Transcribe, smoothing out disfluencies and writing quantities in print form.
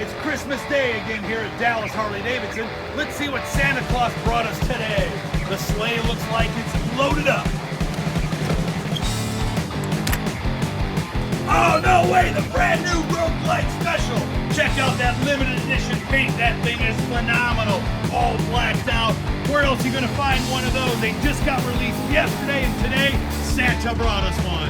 It's Christmas Day again here at Dallas Harley-Davidson. Let's see what Santa Claus brought us today. The sleigh looks like it's loaded up. Oh, no way! The brand new Road Glide Special! Check out that limited edition paint. That thing is phenomenal. All blacked out. Where else are you going to find one of those? They just got released yesterday, and today Santa brought us one.